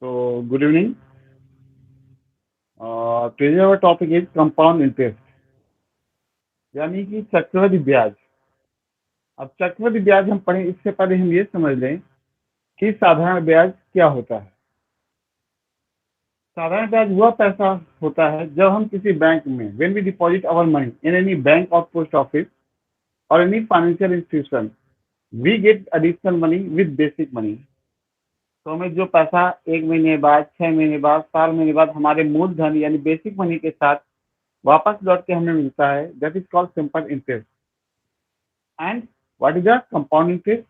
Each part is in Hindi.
So, good evening. Today our topic is compound interest, यानी कि चक्रवृद्धि ब्याज। अब चक्रवृद्धि ब्याज हम पढ़ें इससे पहले हम ये समझ लें कि साधारण ब्याज क्या होता है। साधारण ब्याज वह पैसा होता है जब हम किसी बैंक में when we deposit our money in any bank or post office or any financial institution, we get additional money with basic money. तो हमें जो पैसा 1 महीने बाद, 6 महीने बाद, 7 महीने बाद हमारे मूलधन यानी बेसिक मनी के साथ वापस लौट के हमें मिलता है, that is called simple interest. And what is the compound interest?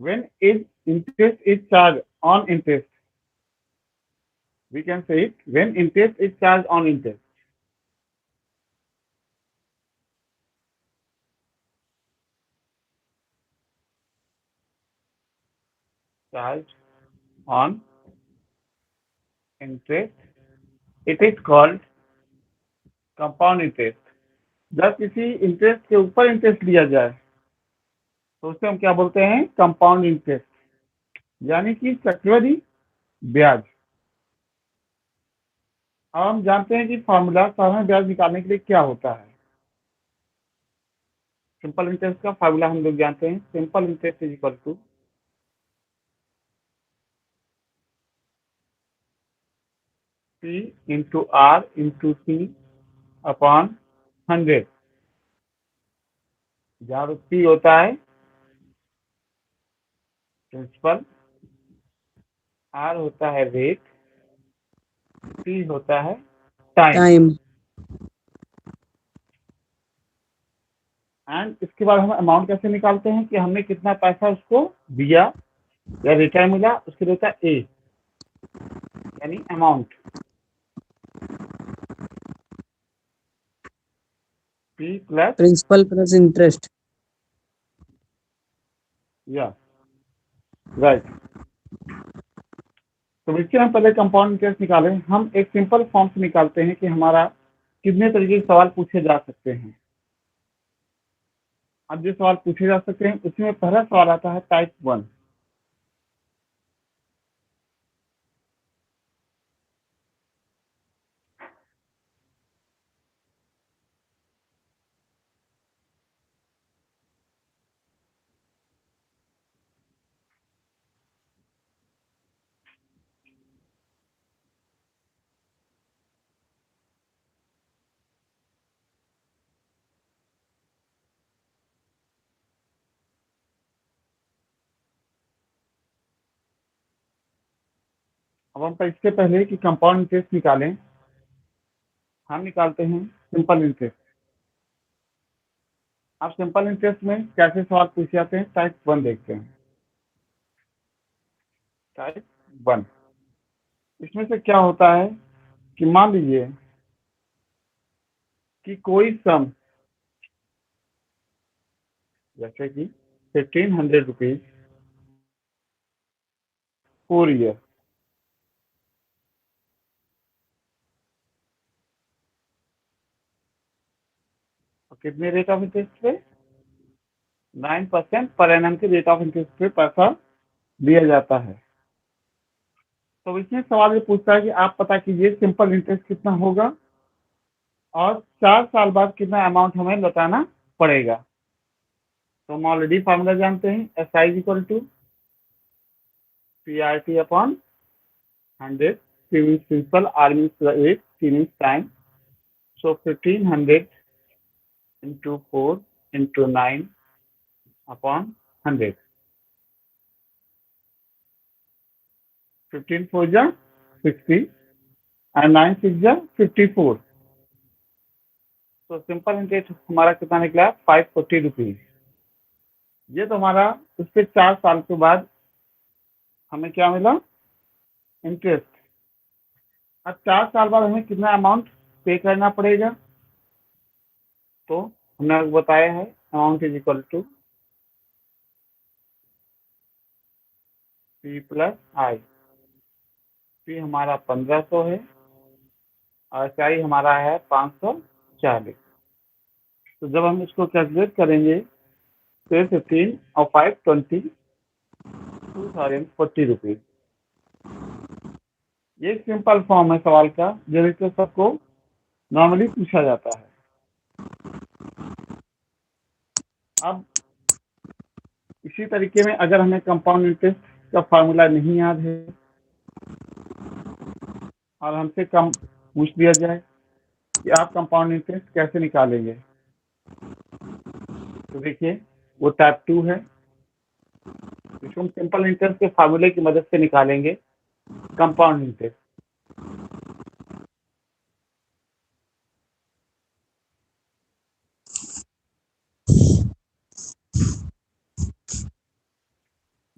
When is interest is charge on interest, we can say it when interest is charge on interest. Charge on interest, it is called compound interest. जब किसी इंटरेस्ट के ऊपर इंटरेस्ट लिया जाए तो उसे हम क्या बोलते हैं? कंपाउंड इंटरेस्ट, यानी कि चक्रवृद्धि ब्याज। अब हम जानते हैं कि फॉर्मूला साधारण ब्याज निकालने के लिए क्या होता है। सिंपल इंटरेस्ट का फार्मूला हम लोग जानते हैं, simple interest is equal to P into R into T upon 100, जहाँ पी होता है प्रिंसिपल, आर होता है रेट, टी होता है टाइम। टाइम। एंड इसके बाद हम अमाउंट कैसे निकालते हैं कि हमने कितना पैसा उसको दिया या रिटर्न मिला, उसके लिए होता है ए, यानी amount, P plus principal plus interest. या राइट। तो इसके हम पहले कंपाउंड इंटरेस्ट निकालें। हम एक सिंपल फॉर्म से निकालते हैं कि हमारा कितने तरीके के सवाल पूछे जा सकते हैं। अब जो सवाल पूछे जा सकते हैं उसमें पहला सवाल आता है टाइप 1। अब हम इससे पहले कि कंपाउंड इंटरेस्ट निकालें, हम निकालते हैं सिंपल इंटरेस्ट। अब सिंपल इंटरेस्ट में कैसे सवाल पूछे जाते हैं, टाइप 1 देखते हैं। टाइप 1, इसमें से क्या होता है कि मान लीजिए कि कोई सम जैसे कि 1500 रुपीज 4 ईयर, कितने रेट ऑफ इंटरेस्ट पे? 9% पर एनम के रेट ऑफ इंटरेस्ट पे पैसा दिया जाता है। तो इसमें सवाल ये पूछता है कि आप पता कीजिए सिंपल इंटरेस्ट कितना होगा और 4 साल बाद कितना अमाउंट हमें लौटाना पड़ेगा। तो हम ऑलरेडी फार्मूला जानते हैं, S I equal to P R T upon 100, P means principal, R means rate, T means time. So 1500 into 4 into 9 upon 100। 15 4 जा 60 एंड 9 6 जा 54। तो सिंपल इंटरेस्ट हमारा कितना निकला? 540 रुपीज। ये तो हमारा उसके 4 साल के बाद हमें क्या मिला? इंटरेस्ट। अब 4 साल बाद हमें कितना अमाउंट पे करना पड़ेगा? तो हमने आपको बताया है amount is equal to P plus I. P हमारा 1500 है और एस आई हमारा है 540। तो जब हम इसको कैलकुलेट करेंगे तो 15 और 5 20, 2040 रुपीज। ये एक सिंपल फॉर्म है सवाल का, जिससे सबको नॉर्मली पूछा जाता है। अब इसी तरीके में अगर हमें कंपाउंड इंटरेस्ट का फार्मूला नहीं याद है और हमसे कम पूछ दिया जाए कि आप कंपाउंड इंटरेस्ट कैसे निकालेंगे, तो देखिए वो टाइप 2 है, इसको हम सिंपल इंटरेस्ट के फार्मूले की मदद से निकालेंगे कंपाउंड इंटरेस्ट।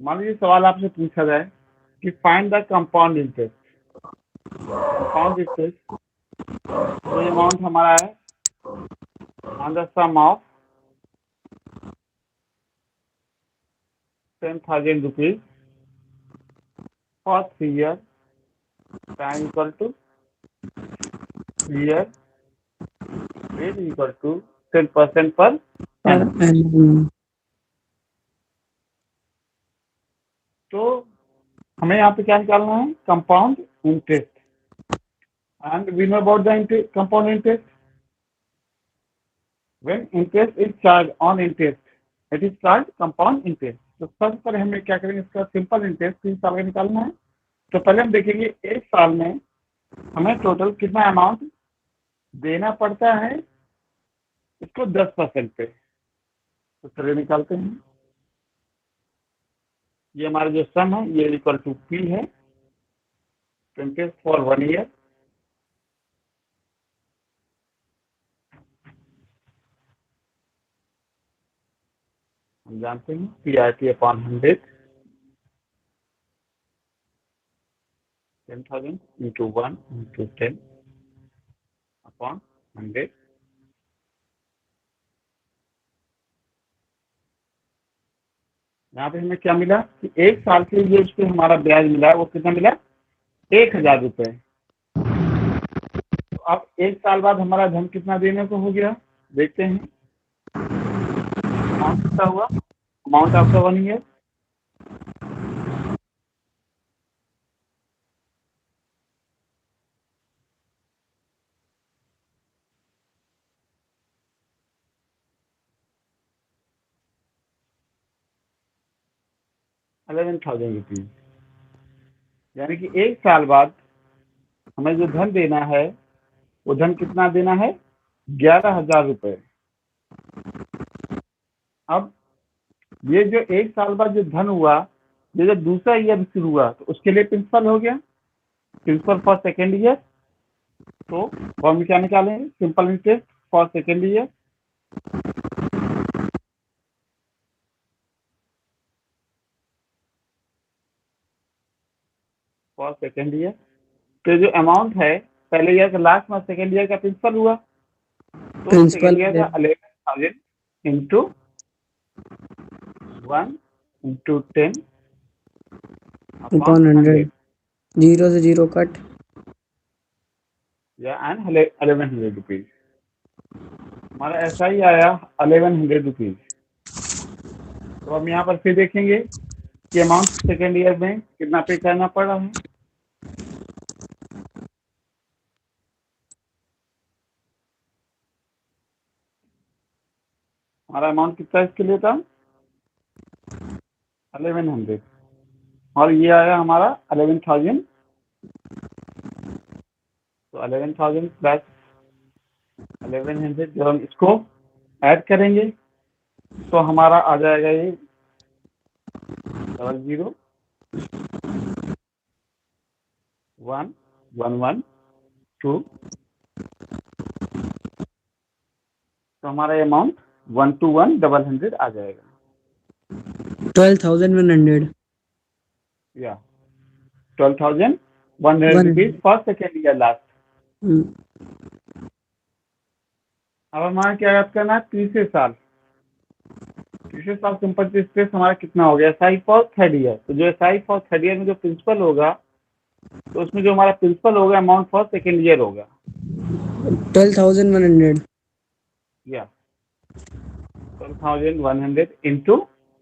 मान लीजिए सवाल आपसे पूछा जाए कि find the compound interest. Compound interest जो अमाउंट हमारा है on the sum of 10,000 rupees for 3 years time equal to 3 years rate equal to 10% पर annum. तो हमें यहाँ पे क्या निकालना है, compound interest. And we know about the compound interest, when interest is charge on interest it is charge compound interest. तो सबसे पहले हमें क्या करेंगे, इसका सिंपल इंटरेस्ट 3 साल का निकालना है। तो पहले हम देखेंगे एक साल में हमें टोटल कितना अमाउंट देना पड़ता है इसको 10% पे। तो चलिए निकालते हैं। ये हमारा जो सम है ये इक्वल टू पी है, इंटरेस्ट फॉर 1 year। हम जानते हैं P R T upon 100, 10,000 into 1 into 10 upon 100। यहाँ पे हमें क्या मिला कि एक साल के लिए उस पर हमारा ब्याज मिला, वो कितना मिला, 1,000 रुपए। तो अब एक साल बाद हमारा धन कितना देने को हो गया, देखते हैं। अमाउंट कितना हुआ, अमाउंट आफ्टर 1 year ₹11,000। यानी कि एक साल बाद हमें जो धन देना है वो धन कितना देना है, 11,000 रुपए। अब ये जो एक साल बाद जो धन हुआ, ये जब दूसरा ईयर शुरू हुआ तो उसके लिए प्रिंसिपल हो गया, प्रिंसिपल फॉर सेकेंड ईयर। तो फॉर्म क्या निकालेंगे, simple interest for second year. For second year तो जो अमाउंट है पहले ईयर का लास्ट में सेकेंड ईयर का प्रिंसिपल हुआ, तो Principal सेकेंड ईयर का 11,000 इंटू 1 इंटू 10 upon 100. 0 से 0 कट या एंड 1100 रुपीज। हमारा ऐसा ही आया 1100 रुपीज। तो हम यहाँ पर फिर देखेंगे कि अमाउंट सेकेंड ईयर में कितना पे करना पड़ रहा है। हमारा अमाउंट कितना इसके लिए था, 1100, और ये आया हमारा 11,000। तो 11,000 प्लस 1100 जब हम इसको ऐड करेंगे तो हमारा आ जाएगा ये 00 1 1 1 2। तो हमारा अमाउंट 121,100 आ जाएगा। 12,100. या 12,100 rupees for second year last. अब हमारा क्या याद करना है, तीसरे साल सिंपल इंटरेस्ट हमारा कितना हो गया, एसआई फॉर थर्ड ईयर। तो जो एसआई फॉर थर्ड ईयर में जो प्रिंसिपल होगा तो उसमें जो हमारा प्रिंसिपल होगा अमाउंट फॉर सेकेंड ईयर होगा 12,100. या 12,100 into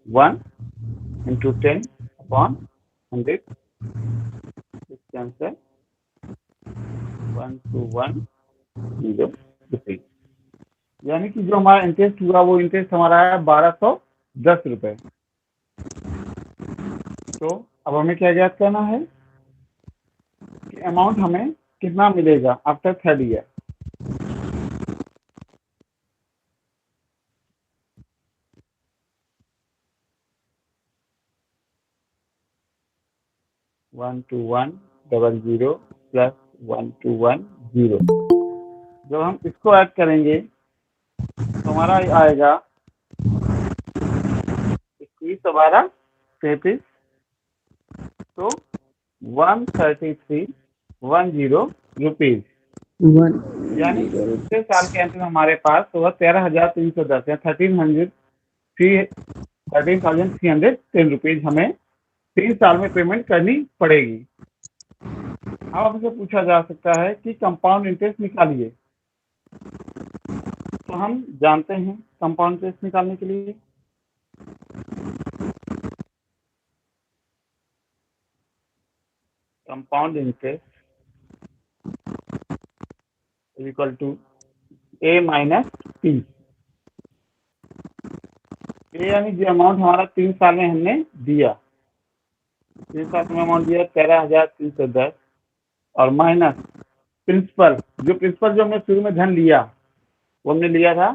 1 into 10 upon 100 cancer 1210 rupees. यानी कि जो हमारा इंटरेस्ट हुआ वो इंटरेस्ट हमारा है 1210 रुपए। तो अब हमें क्या ज्ञात करना है कि अमाउंट हमें कितना मिलेगा after 3rd year. One two one double zero plus 1210। जब हम इसको ऐड करेंगे तो हमारा आएगा 21 तो 13310 रुपीज। वन यानी पिछले साल के अंत में हमारे पास होगा 13,310 या 13,310 रुपीज हमें 3 साल में पेमेंट करनी पड़ेगी। अब आपसे पूछा जा सकता है कि कंपाउंड इंटरेस्ट निकालिए। तो हम जानते हैं कंपाउंड इंटरेस्ट निकालने के लिए compound interest equal to A minus P. A यानी जो अमाउंट हमारा 3 साल में हमने दिया, 3 साल में अमाउंट दिया 13,310 और माइनस प्रिंसिपल जो हमने शुरू में धन लिया वो हमने लिया था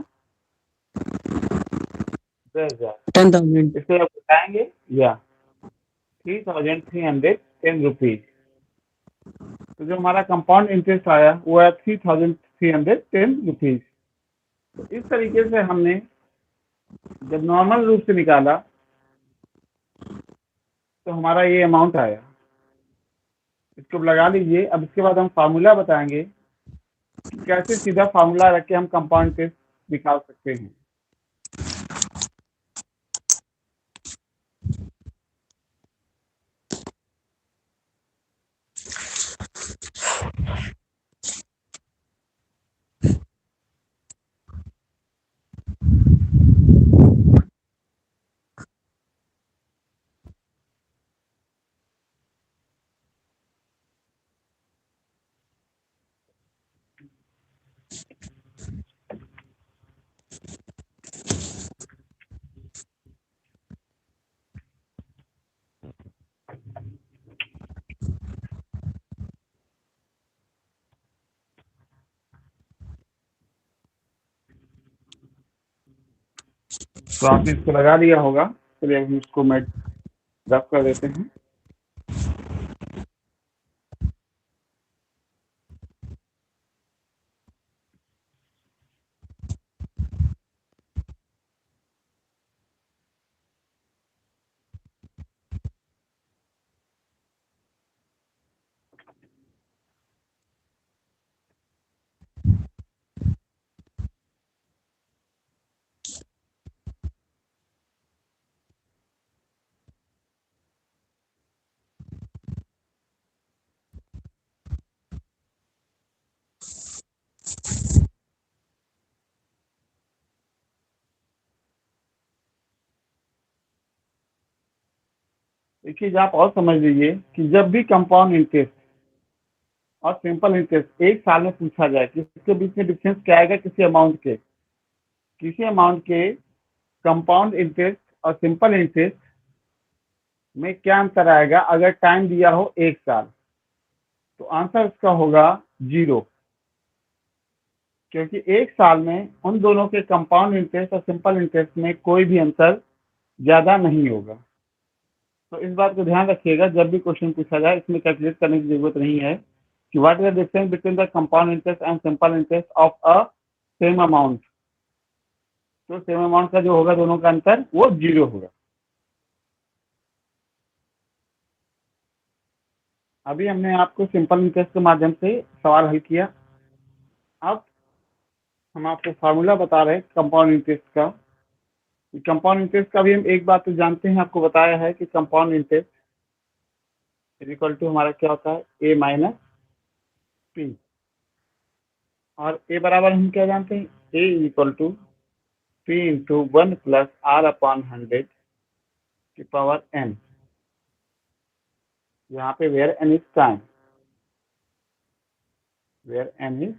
10,000। 10,000 इसको आप बताएंगे या 3,310 रुपीज। तो जो हमारा कंपाउंड इंटरेस्ट आया वो है 3,310 रुपीज। तो इस तरीके से हमने जब नॉर्मल रूप से निकाला तो हमारा ये अमाउंट आया। इसको लगा लीजिए। अब इसके बाद हम फार्मूला बताएंगे कि कैसे सीधा फार्मूला रख के हम कंपाउंड इंटरेस्ट निकाल सकते हैं। तो आपने इसको लगा लिया होगा। चलिए हम इसको मैं रफ कर देते हैं। एक चीज आप और समझ लीजिए कि जब भी कंपाउंड इंटरेस्ट और सिंपल इंटरेस्ट एक साल में पूछा जाए कि इसके बीच में डिफरेंस क्या आएगा किसी अमाउंट के कंपाउंड इंटरेस्ट और सिंपल इंटरेस्ट में क्या अंतर आएगा अगर टाइम दिया हो 1 साल। तो आंसर इसका होगा 0, क्योंकि 1 साल में उन दोनों के कंपाउंड इंटरेस्ट और सिंपल इंटरेस्ट में कोई भी अंतर ज्यादा नहीं होगा। तो इस बात को ध्यान रखिएगा जब भी क्वेश्चन पूछा जाए इसमें कैलकुलेट करने की जरूरत नहीं है कि what is the difference between the compound interest and simple interest of a same amount. तो सेम अमाउंट का जो होगा दोनों का अंतर वो 0 होगा। अभी हमने आपको सिंपल इंटरेस्ट के माध्यम से सवाल हल किया। अब हम आपको फार्मूला बता रहे हैं कंपाउंड इंटरेस्ट का। कंपाउंड इंटरेस्ट का भी हम एक बात तो जानते हैं, आपको बताया है कि कंपाउंड इंटरेस्ट इक्वल टू हमारा क्या होता है ए माइनस पी। और ए बराबर हम क्या जानते हैं A equal to P into 1 plus R upon 100 की पावर एन। यहाँ पे where N is time. Where N is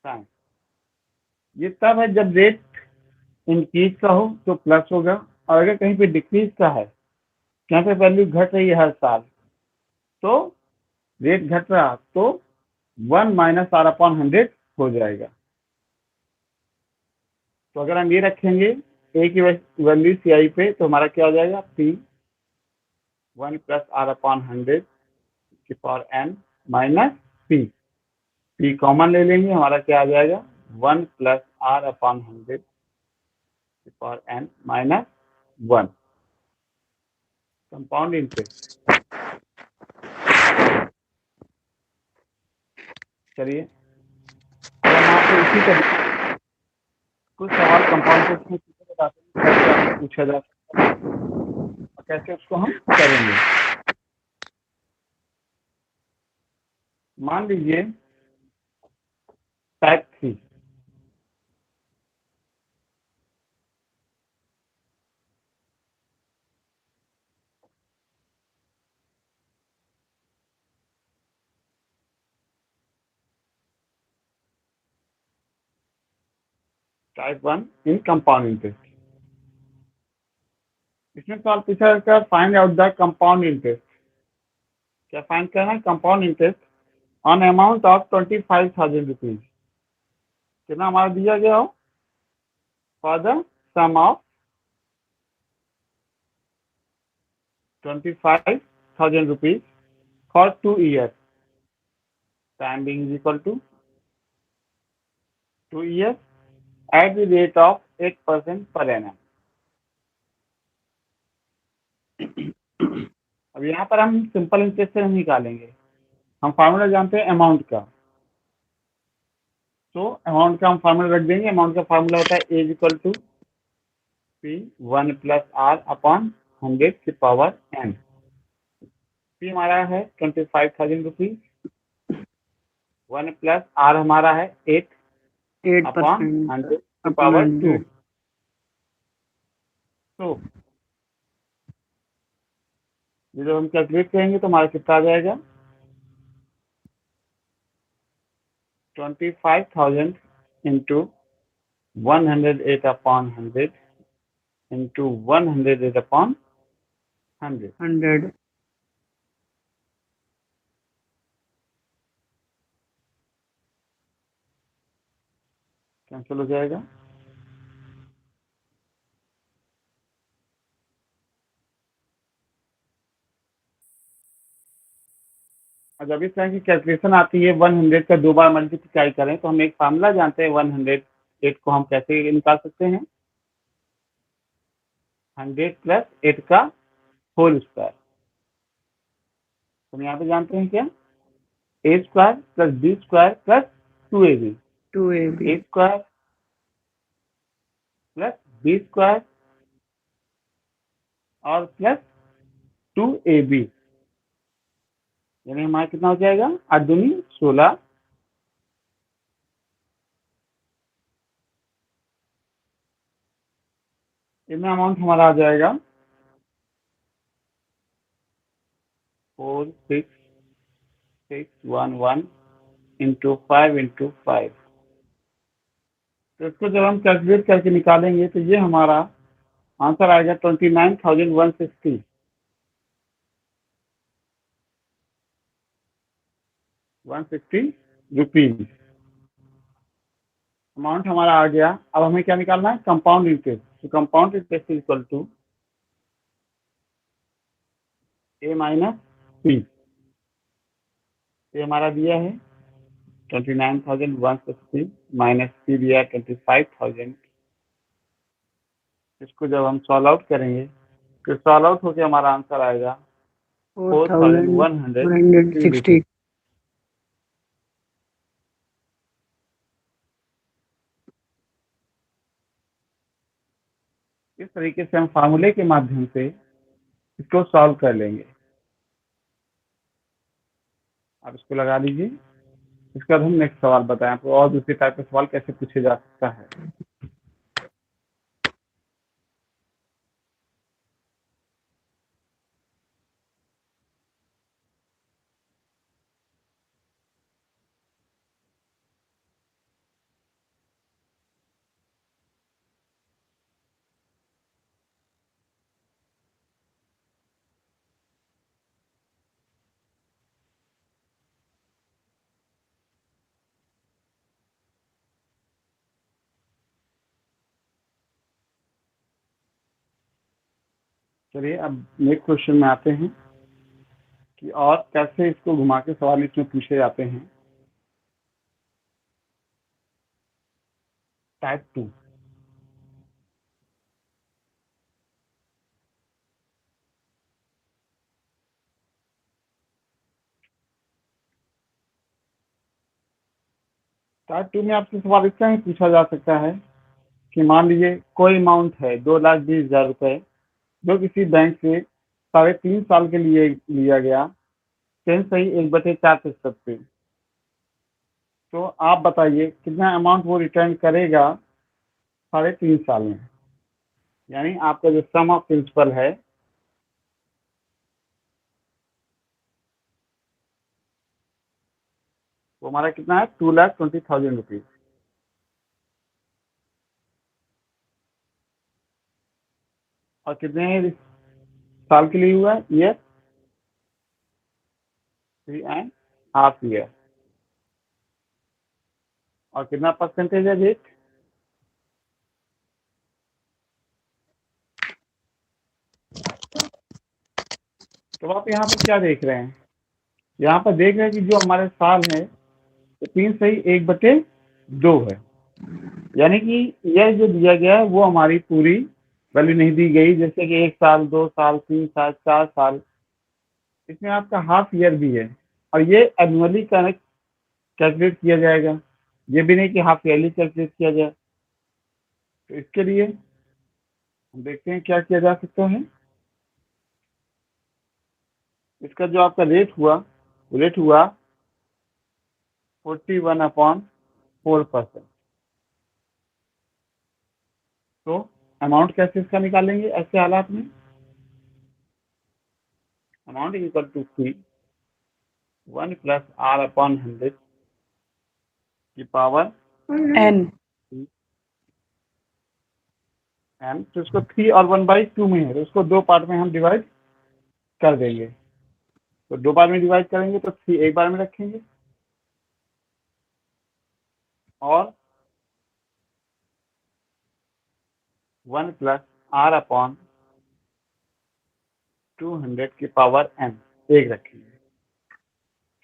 time. ये तब है जब रेट इंक्रीज का हो तो प्लस होगा, और अगर कहीं पे डिक्रीज का है, यहाँ पे वैल्यू घट रही है हर साल, तो रेट घट रहा तो 1 माइनस आर अपॉन 100 हो जाएगा। तो अगर हम ये रखेंगे ए की वैल्यू सी आई पे, तो हमारा क्या हो जाएगा, पी 1 प्लस आर अपॉन 100 की power N minus P. P common ले लेंगे, हमारा क्या आ जाएगा, 1 प्लस आर अपॉन 100 की power N minus 1। Compound interest. चलिए अब हम आपको इसी तरीके कुछ सवाल कंपाउंड इंटरेस्ट में बताते हैं कैसे आपसे पूछा जा सकता है और कैसे उसको हम करेंगे। मान लीजिए type 3, type 1 in compound interest. इसमें सवाल पूछा जाता है find out the compound interest. क्या फाइंड करना है, compound interest on amount of 25,000 rupees. कितना हमारा दिया गया हो, for the sum of 25,000 rupees for 2 years. Time being is equal to 2 years at the rate of 8% per annum. अब यहाँ पर हम सिंपल इंटरेस्ट से निकालेंगे। हम फार्मूला जानते हैं अमाउंट का, तो अमाउंट का हम फार्मूला रख देंगे। अमाउंट का फार्मूला होता है A is equal to P 1 plus R upon 100 की पावर एन। पी हमारा है 25,000 रुपीज, 1 प्लस आर हमारा है 8 अपॉन 8% 100 की upon पावर 2। 100. तो ये जब हम कैलकुलेट करेंगे तो हमारा कितना आ जाएगा, 25,000 into 108 upon 100 into 108 upon 100। 100. Cancel हो जाएगा। और जब इस तरह की कैलकुलेशन आती है 100 का 2 बार मल्टीप्लाई करें, तो हम एक फार्मूला जानते हैं 108 को हम कैसे निकाल सकते हैं, 100 प्लस 8 का होल स्क्वायर। हम यहाँ पे जानते हैं क्या, A square plus B square plus 2ab। 2ab. A square plus B square और प्लस 2ab, यानी हमारा कितना हो जाएगा, 8 दूनी 16। इतना अमाउंट हमारा आ जाएगा 46,611 इंटू 5 इंटू 5। तो इसको जब हम कैलकुलेट करके निकालेंगे तो ये हमारा आंसर आएगा 29,160 रुपीज। अमाउंट हमारा आ गया। अब हमें क्या निकालना है, कंपाउंड इंटरेस्ट। तो compound interest is equal to A minus P. ये हमारा दिया है 29,160 माइनस पी दिया है 25,000। इसको जब हम सॉल्व आउट करेंगे तो सॉल्व आउट होकर हमारा आंसर आएगा 4,160। 4,160. इस तरीके से हम फार्मूले के माध्यम से इसको सॉल्व कर लेंगे। आप इसको लगा लीजिए। इसके बाद हम नेक्स्ट सवाल बताएं आपको और दूसरी टाइप का सवाल कैसे पूछे जा सकता है। चलिए अब नेक्स्ट क्वेश्चन में आते हैं कि और कैसे इसको घुमा के सवाल इसमें पूछे जाते हैं। टाइप 2। टाइप 2 में आपसे सवाल इसका ही पूछा जा सकता है कि मान लीजिए कोई अमाउंट है 2,20,000 रुपए, जो किसी बैंक से 3.5 साल के लिए लिया गया, 1/4% पे। तो आप बताइए कितना अमाउंट वो रिटर्न करेगा 3.5 साल में। यानी आपका जो सम ऑफ प्रिंसिपल है वो हमारा कितना है, 2,20,000 रुपीज। और कितने साल के लिए हुआ है, ईयर 3.5 ईयर। और कितना परसेंटेज है रेट, तो आप यहाँ पर क्या देख रहे हैं, यहाँ पर देख रहे हैं कि जो हमारे साल है तो 3/1/2 है। यानी कि यह जो दिया गया है वो हमारी पूरी वैल्यू नहीं दी गई, जैसे कि 1 साल, 2 साल, 3 साल, 4 साल। इसमें आपका हाफ ईयर भी है और ये एनुअली कैलकुलेट किया जाएगा, ये भी नहीं कि हाफ ईयरली कैलकुलेट किया जाए। तो इसके लिए हम देखते हैं क्या किया जा सकता है। इसका जो आपका रेट हुआ 41/4%। तो अमाउंट कैसे इसका निकालेंगे ऐसे हालात में, amount equal to C 1 + r/100 की पावर n n। तो इसको 3 और 1/2 में है, तो इसको दो पार्ट में हम डिवाइड कर देंगे। तो दो बार में डिवाइड करेंगे तो 3 एक बार में रखेंगे और 1 + r/200 की पावर n एक रखेंगे।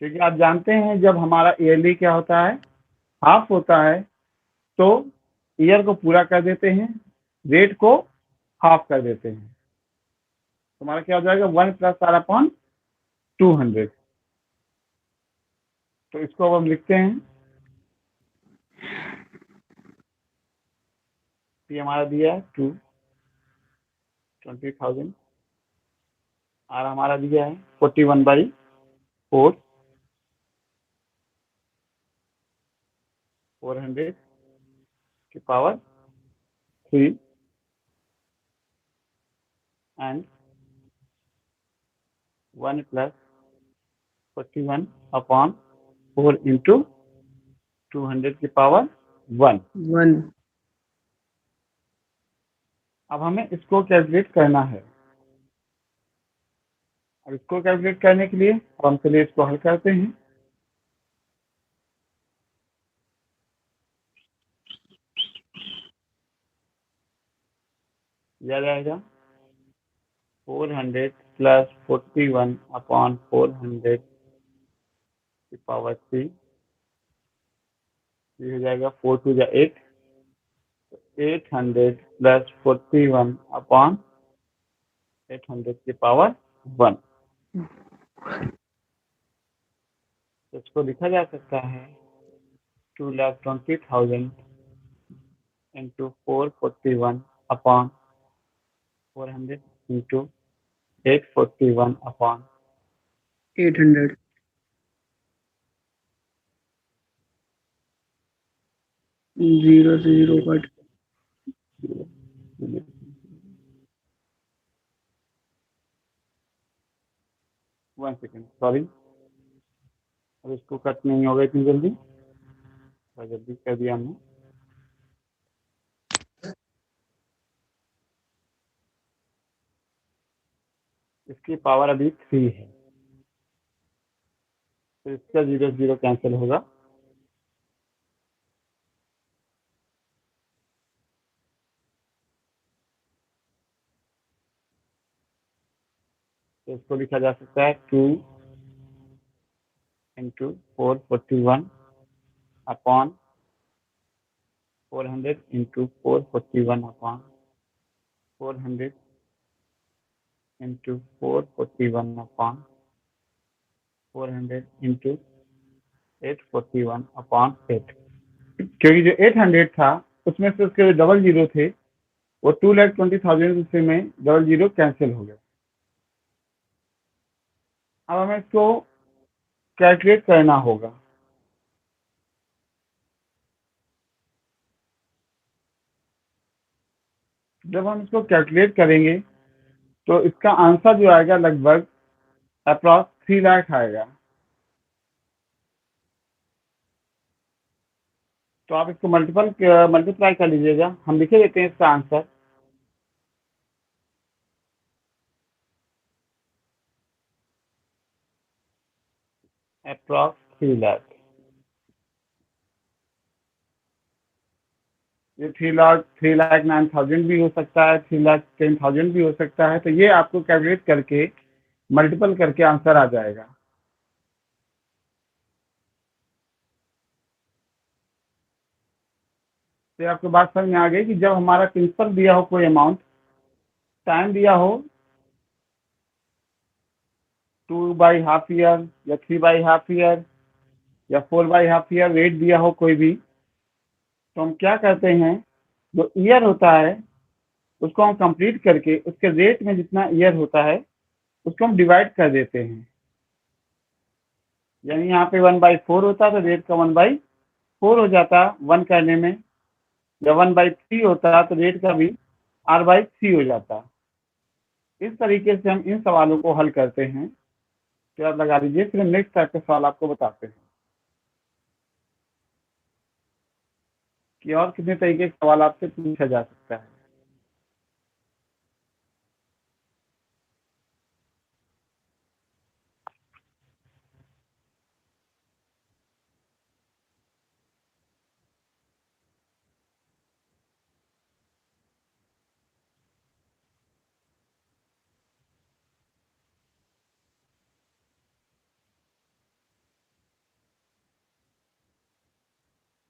क्योंकि आप जानते हैं जब हमारा ईयरली क्या होता है, हाफ होता है, तो ईयर को पूरा कर देते हैं, रेट को हाफ कर देते हैं। तो हमारा क्या हो जाएगा, 1 + r/200। तो इसको अब हम लिखते हैं, ये हमारा दिया है 20,000, आर हमारा दिया है 41/4, 400 की पावर 3 एंड 1 + 41/4 इंटू 200 की पावर 1। 1 अब हमें इसको कैलकुलेट करना है। अब इसको कैलकुलेट करने के लिए अब हम चलिए इसको हल करते हैं। लिया जाएगा 400 + 41/400 की पावर 3, ये हो जाएगा 4 2 जा 8, 800 + 41/800 की पावर 1। तो इसको लिखा जा सकता है 2,20,000 इंटू 441/400 इंटू 841/, 800 0 से 0 कट 1 सेकेंड, सॉरी, अब इसको कट नहीं होगा इतनी जल्दी, थोड़ा जल्दी कर दिया हमने। इसकी पावर अभी 3 है, तो इसका 0 0 कैंसिल होगा। तो इसको लिखा जा सकता है 2 into 441 upon 400 into 441 upon 400 into 441 upon 400 into 841 upon 8। क्योंकि जो 800 था उसमें से उसके जो डबल जीरो थे वो 2,20,000 में डबल जीरो कैंसिल हो गया। अब हमें इसको कैलकुलेट करना होगा। जब हम इसको कैलकुलेट करेंगे तो इसका आंसर जो आएगा लगभग अप्रॉक्स 3 लाख आएगा। तो आप इसको मल्टीप्लाई कर लीजिएगा। हम लिखे देते हैं इसका आंसर। अप्रॉक्स 3 लाख। ये 3,09,000 भी हो सकता है, 3,10,000 भी हो सकता है। तो ये आपको कैलकुलेट करके मल्टीपल करके आंसर आ जाएगा। तो आपको बात समझ में आ गई कि जब हमारा प्रिंसिपल दिया हो कोई अमाउंट, टाइम दिया हो 2/2 ईयर या 3/2 ईयर या 4/2 ईयर रेट दिया हो कोई भी, तो हम क्या करते हैं, जो ईयर होता है उसको हम कंप्लीट करके उसके रेट में जितना ईयर होता है उसको हम डिवाइड कर देते हैं। यानी यहाँ पे 1/4 होता तो रेट का 1/4 हो जाता 1 करने में। जब 1/3 होता तो रेट का भी R/3 हो जाता। इस तरीके से हम इन सवालों को हल करते हैं। तो आप लगा लीजिए, फिर हम नेक्स्ट टाइप के सवाल आपको बताते हैं कि और कितने तरीके के सवाल आपसे पूछा जा सकता है।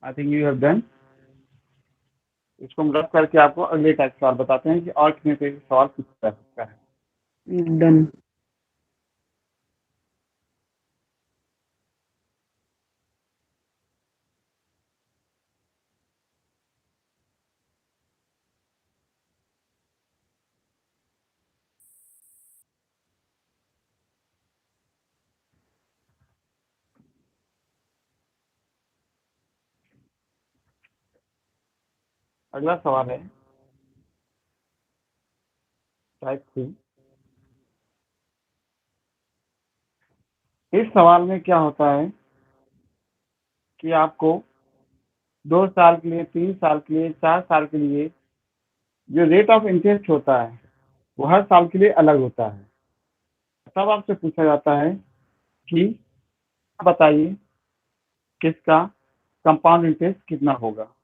I think you have done. इसको हम रख करके आपको अगले टाइप सवाल बताते हैं कि और कितने तरीके के सवाल पूछा जा सकता है। डन। अगला सवाल है टाइप 3। इस सवाल में क्या होता है कि आपको 2 साल के लिए, 3 साल के लिए, 4 साल के लिए जो रेट ऑफ इंटरेस्ट होता है वो हर साल के लिए अलग होता है। तब आपसे पूछा जाता है कि आप बताइए किसका कंपाउंड इंटरेस्ट कितना होगा।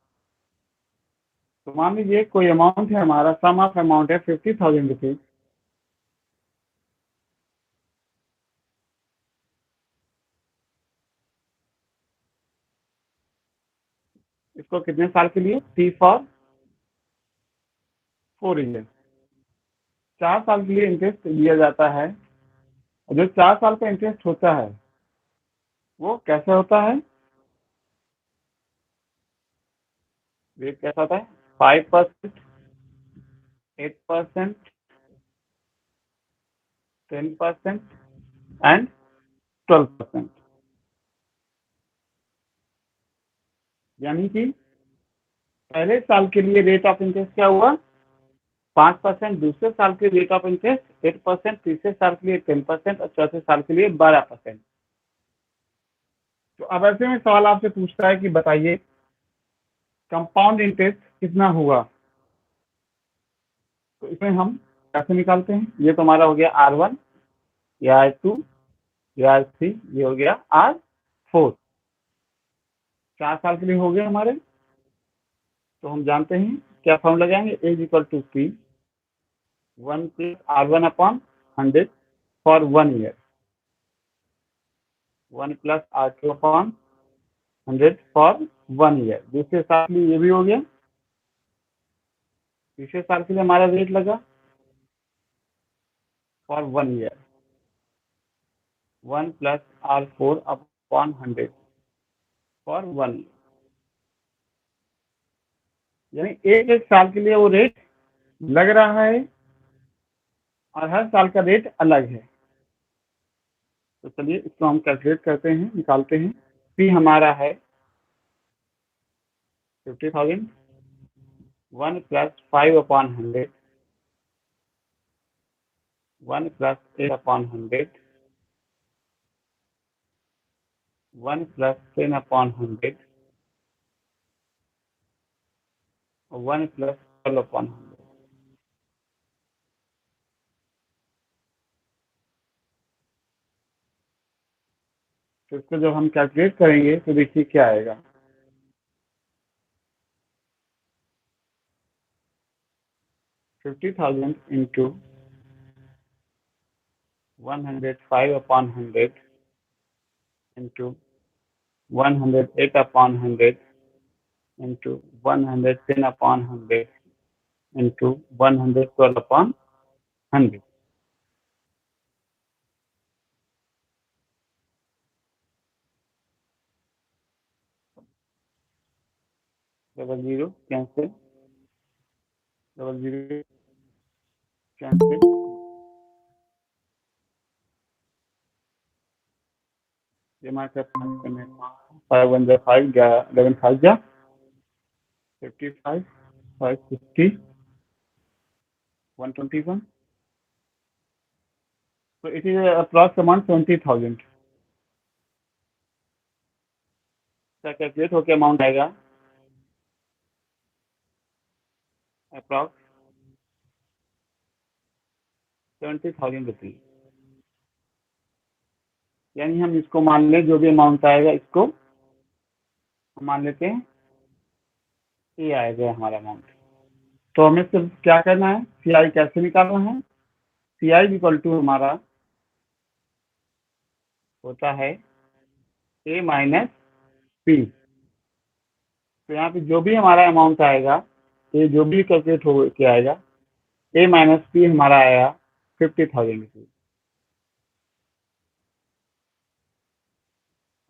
तो मान लीजिए कोई अमाउंट है, हमारा सम ऑफ अमाउंट है 50,000 रुपीज। इसको कितने साल के लिए, T फॉर 4 ईयर, 4 साल के लिए इंटरेस्ट लिया जाता है। और जो 4 साल का इंटरेस्ट होता है वो कैसे होता है, रेट कैसा होता है, 5%, 8%, 10% एंड 12%। यानी कि पहले साल के लिए रेट ऑफ इंटरेस्ट क्या हुआ, 5%, दूसरे साल के रेट ऑफ इंटरेस्ट 8%, तीसरे साल के लिए 10% और चौथे साल के लिए 12%। तो अब ऐसे में सवाल आपसे पूछता है कि बताइए कंपाउंड इंटरेस्ट कितना हुआ। तो इसमें हम कैसे निकालते हैं, ये तो हमारा हो गया R1, ये R2, ये R3, ये हो गया R4। 4 साल के लिए हो गए हमारे। तो हम जानते हैं क्या फॉर्म लगाएंगे, A = P 1 + R1/100 for 1 year. 1 plus R2 upon 100 for 1 year. दूसरे साल के लिए ये भी हो गया। तीसरे साल के लिए हमारा रेट लगा for 1 year. 1 plus R4 upon 100 for 1 year. यानी एक एक साल के लिए वो रेट लग रहा है और हर साल का रेट अलग है। तो चलिए इसको हम कैलकुलेट करते हैं, निकालते हैं। पी हमारा है 50,000, 1 plus 5 upon 100, 1 plus 8 upon 100, 1 plus 10 upon 100, और 1 plus 12 upon 100। तो इसको जब हम कैलकुलेट करेंगे तो देखिए क्या आएगा। 50,000 into 105 upon 100 into 108 upon 100 into 110 upon 100 into 112 upon 100। Double zero cancel, double zero cancel, ये हमारे 5 1 5 11 5 जा 55 550 121। So it is approx amount 20,000 का कैलकुलेट होकर अमाउंट आएगा अप्रॉक्स 70,000 रुपीज। यानी हम इसको मान लें, जो भी अमाउंट आएगा इसको हम मान लेते हैं ये आएगा हमारा अमाउंट। तो हमें सिर्फ क्या करना है, सी आई कैसे निकालना है। सी आई इक्वल टू हमारा होता है ए माइनस पी। तो यहाँ पे जो भी हमारा अमाउंट आएगा, ये जो भी कैलकुलेट हो के आएगा, ए माइनस पी हमारा आया 50,000 रुपीज,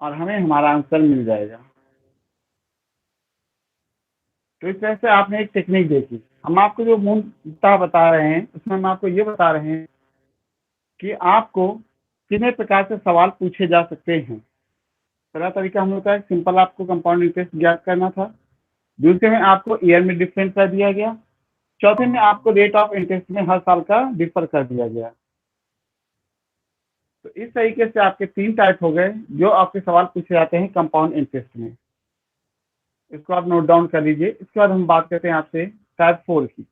और हमें हमारा आंसर मिल जाएगा। तो इस तरह से आपने एक टेक्निक देखी। हम आपको जो मूलतः बता रहे हैं उसमें हम आपको ये बता रहे हैं कि आपको कितने प्रकार से सवाल पूछे जा सकते हैं। पहला तरीका हम लोग का सिंपल आपको कंपाउंड इंटरेस्ट ज्ञात करना था। दूसरे में आपको ईयर में डिफरेंस कर दिया गया। चौथे में आपको रेट ऑफ इंटरेस्ट में हर साल का डिफर कर दिया गया। तो इस तरीके से आपके 3 टाइप हो गए जो आपके सवाल पूछे जाते हैं कंपाउंड इंटरेस्ट में। इसको आप नोट डाउन कर लीजिए। इसके बाद हम बात करते हैं आपसे टाइप 4 की।